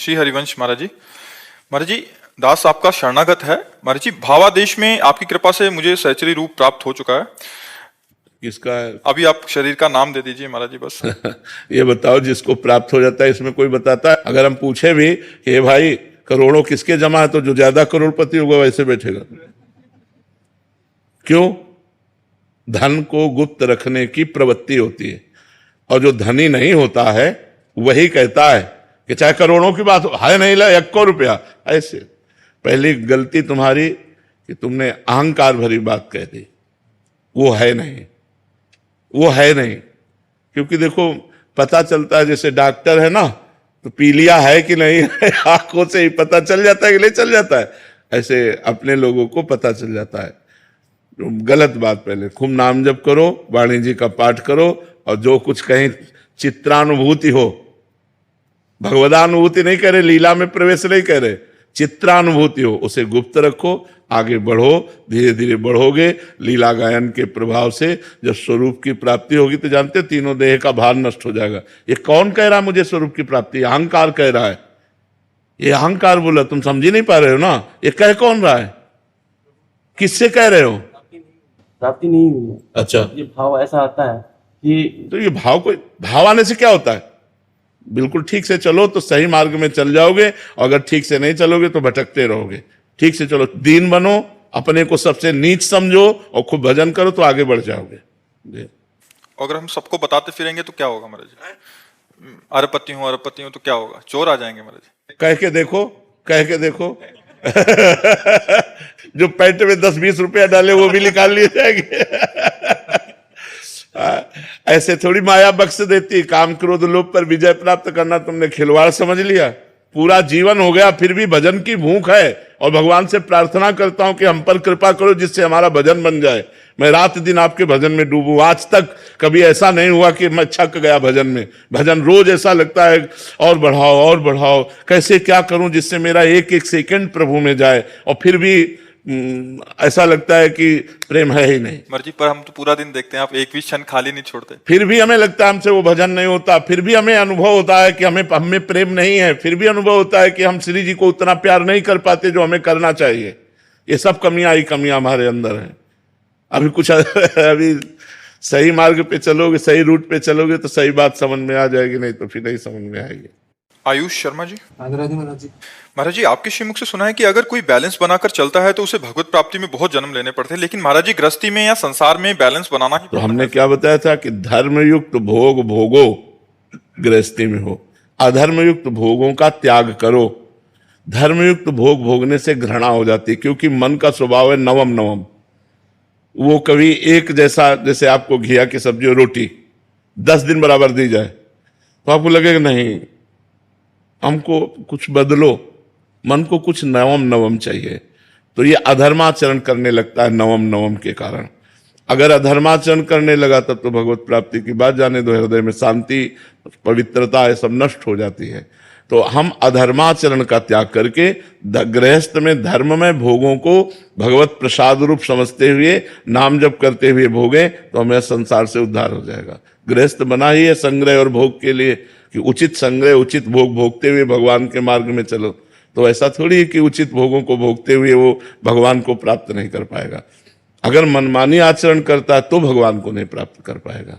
श्री हरिवंश महाराज जी। महाराज जी, दास आपका शरणागत है। महाराज जी, भावादेश में आपकी कृपा से मुझे सहचरी रूप प्राप्त हो चुका है। किसका है? अभी आप शरीर का नाम दे दीजिए महाराज जी बस। ये बताओ, जिसको प्राप्त हो जाता है इसमें कोई बताता है? अगर हम पूछे भी कि भाई करोड़ों किसके जमा है, तो जो ज्यादा करोड़पति होगा वैसे बैठेगा। क्यों? धन को गुप्त रखने की प्रवृत्ति होती है, और जो धनी नहीं होता है वही कहता है कि चाहे करोड़ों की बात हो, है नहीं ला 1 रुपया। ऐसे पहली गलती तुम्हारी कि तुमने अहंकार भरी बात कह दी। वो है नहीं, वो है नहीं। क्योंकि देखो, पता चलता है, जैसे डॉक्टर है ना, तो पीलिया है कि नहीं है आंखों से ही पता चल जाता है कि नहीं चल जाता है। ऐसे अपने लोगों को पता चल जाता है। गलत बात, पहले खूब नाम जप करो, वाणी जी का पाठ करो, और जो कुछ कहीं चित्रानुभूति हो, भगवदानुभूति नहीं करे, लीला में प्रवेश नहीं करे, चित्रानुभूति हो, उसे गुप्त रखो, आगे बढ़ो, धीरे धीरे बढ़ोगे। लीला गायन के प्रभाव से जब स्वरूप की प्राप्ति होगी तो जानते हो, तीनों देह का भार नष्ट हो जाएगा। ये कौन कह रहा है मुझे स्वरूप की प्राप्ति? अहंकार कह रहा है। ये अहंकार बोला, तुम समझ ही नहीं पा रहे हो ना। ये कह कौन रहा है? किससे कह रहे हो? प्राप्ति नहीं हुई है। अच्छा, ये भाव ऐसा आता है कि तो ये भाव आने से क्या होता है? बिल्कुल ठीक से चलो तो सही मार्ग में चल जाओगे, और अगर ठीक से नहीं चलोगे तो भटकते रहोगे। ठीक से चलो, दीन बनो, अपने को सबसे नीच समझो, और खूब भजन करो तो आगे बढ़ जाओगे। अगर हम सबको बताते फिरेंगे तो क्या होगा महाराज जी? अरबपति हूँ तो क्या होगा? चोर आ जाएंगे महाराज जी। कह के देखो, कह के देखो जो पैंट में 10-20 रुपया डाले वो भी निकाल लिए जाएंगे। ऐसे थोड़ी माया बख्श देती। काम क्रोध लोभ पर विजय प्राप्त करना तुमने खिलवाड़ समझ लिया। पूरा जीवन हो गया, फिर भी भजन की भूख है, और भगवान से प्रार्थना करता हूं कि हम पर कृपा करो जिससे हमारा भजन बन जाए। मैं रात दिन आपके भजन में डूबूं। आज तक कभी ऐसा नहीं हुआ कि मैं छक गया भजन में। भजन रोज ऐसा लगता है, और बढ़ाओ और बढ़ाओ, कैसे क्या करूं जिससे मेरा एक एक सेकंड प्रभु में जाए, और फिर भी ऐसा लगता है कि प्रेम है ही नहीं। महाराज जी, पर हम तो पूरा दिन देखते हैं, आप एक भी क्षण खाली नहीं छोड़ते। फिर भी हमें लगता है हमसे वो भजन नहीं होता। फिर भी हमें अनुभव होता है कि हमें प्रेम नहीं है। फिर भी अनुभव होता है कि हम श्री जी को उतना प्यार नहीं कर पाते जो हमें करना चाहिए। ये सब कमियां ही कमियां हमारे अंदर हैं। अभी कुछ अभी सही मार्ग पे चलोगे, सही रूट पे चलोगे तो सही बात समझ में आ जाएगी, नहीं तो फिर नहीं समझ में आएगी। आयुष शर्मा जी। महाराज जी, महाराज जी, आपके श्रीमुख से सुना है कि अगर कोई बैलेंस बनाकर चलता है तो उसे भगवत प्राप्ति में बहुत जन्म लेने पड़ते हैं, लेकिन महाराज जी गृहस्थी में या संसार में बैलेंस बनाना ही तो हमने क्या बताया था कि धर्मयुक्त भोग भोगो गृहस्थी में हो, अधर्मयुक्त भोगों का त्याग करो। धर्मयुक्त भोग भोगने से घृणा हो जाती है, क्योंकि मन का स्वभाव है नवम नवम। वो कभी एक जैसा, जैसे आपको घिया की सब्जी और रोटी 10 दिन बराबर दी जाए तो आपको लगेगा नहीं, हमको कुछ बदलो, मन को कुछ नवम नवम चाहिए। तो ये अधर्माचरण करने लगता है नवम नवम के कारण। अगर अधर्माचरण करने लगा तब तो भगवत प्राप्ति की बात जाने दो। हृदय में शांति, पवित्रता ये सब नष्ट हो जाती है। तो हम अधर्माचरण का त्याग करके गृहस्थ में धर्ममय भोगों को भगवत प्रसाद रूप समझते हुए नाम जप करते हुए भोगें तो हमें संसार से उद्धार हो जाएगा। गृहस्थ बना ही है संग्रह और भोग के लिए कि उचित संग्रह उचित भोग भोगते हुए भगवान के मार्ग में चलो। तो ऐसा थोड़ी है कि उचित भोगों को भोगते हुए वो भगवान को प्राप्त नहीं कर पाएगा। अगर मनमानी आचरण करता है तो भगवान को नहीं प्राप्त कर पाएगा।